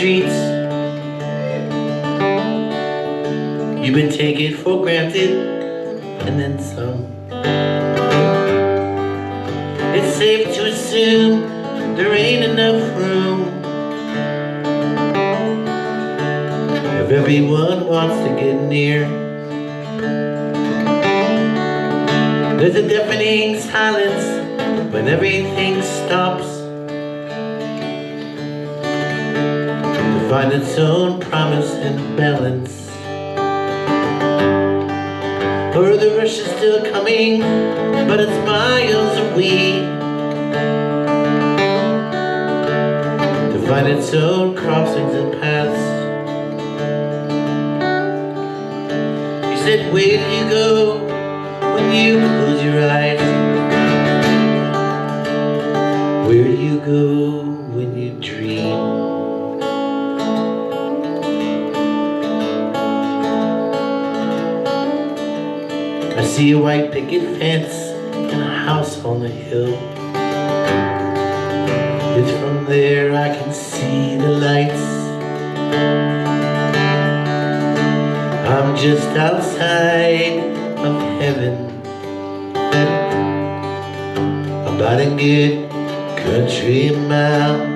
streets. You've been taken for granted, and then some. It's safe to assume there ain't enough room if everyone wants to get near. There's a deafening silence when everything stops to find its own promise and balance. Or the rush is still coming, but it's miles away to find its own crossings and paths. You said, where do you go when you close your eyes? Where do you go when you dream? I see a white picket fence and a house on the hill. It's from there I can see the lights. I'm just outside of heaven, about a good country mile.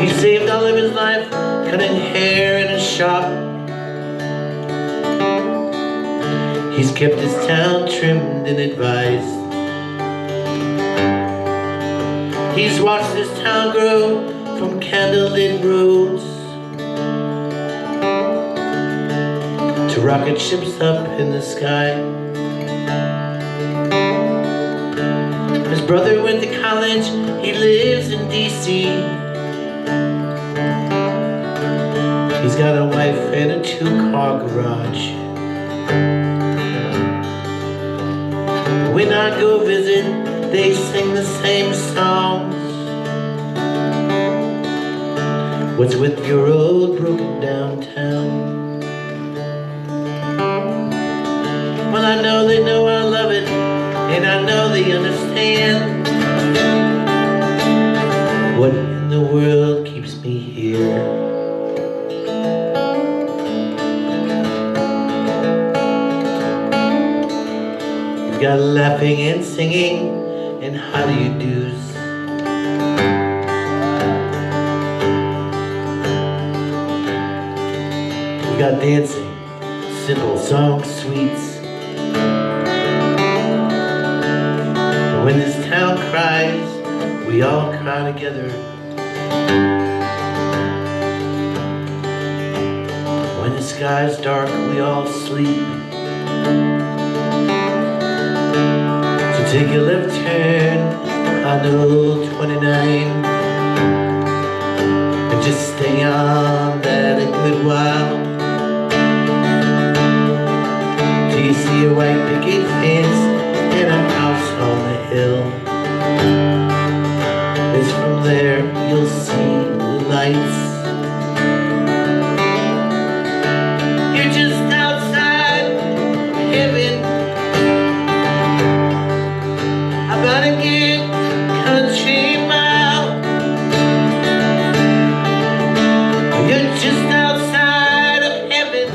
He saved all of his life cutting hair in a shop. He's kept his town trimmed and advised. He's watched this town grow from candlelit roads to rocket ships up in the sky. His brother went to college, he lives in D.C. He's got a wife and a 2-car garage. When I go visit, they sing the same songs. What's with your old broken down town? Well, I know they know I love it, and I know they understand. What in the world keeps me here? Got laughing and singing and how do you do's. We got dancing, simple song sweets. And when this town cries, we all cry together. When the sky's dark, we all sleep. Take a left turn on Old 29 and just stay on that a good while till you see a white picket fence and a house on the hill. It's from there you'll see the lights. You're just outside heaven, about a good country mile. You're just outside of heaven,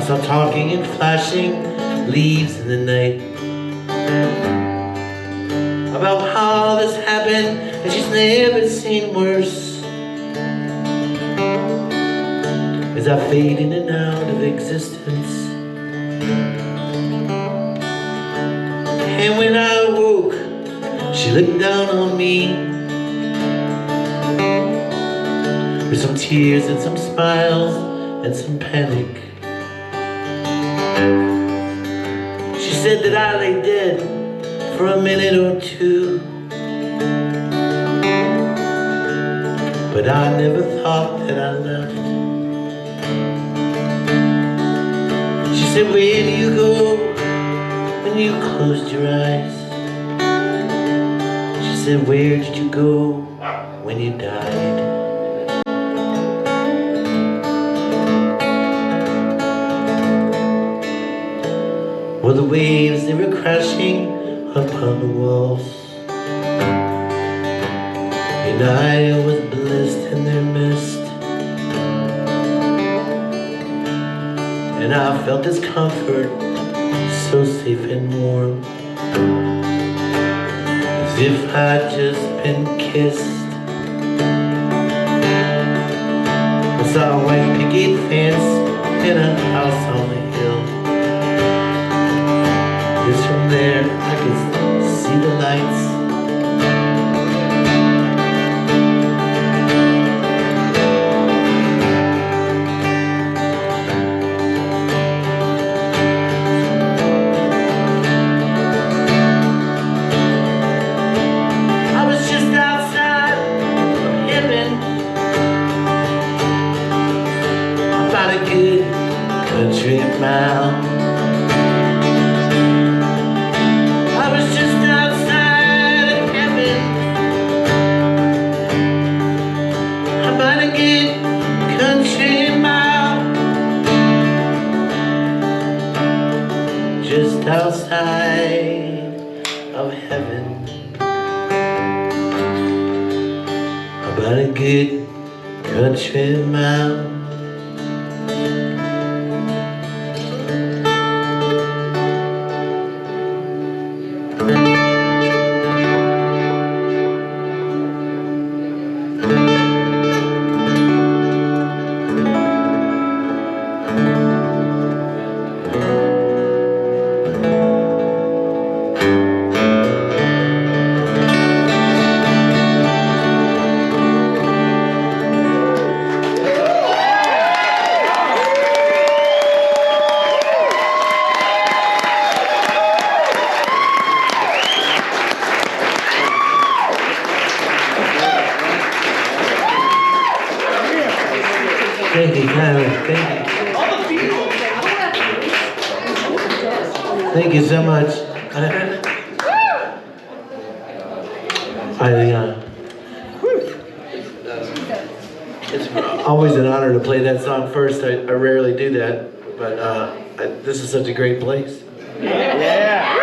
I saw talking and flashing leaves in the night about how this happened and she's never seen worse. As I fade in and out of existence, and when I woke, she looked down on me with some tears and some smiles and some panic. She said that I lay dead for a minute or two, but I never thought that I left. She said, where do you go when you closed your eyes? She said, where did you go when you died? Well, the waves, they were crashing upon the walls, and I was blessed in their mist. And I felt this comfort, so safe and warm, as if I'd just been kissed. I saw a white picket fence in a house on the hill. Just from there I could see the lights. I was just outside of heaven, about a good country mile. Just outside of heaven, about a good country mile. Thank you, Kevin. Thank you so much. It's always an honor to play that song first. I rarely do that, but this is such a great place. Yeah.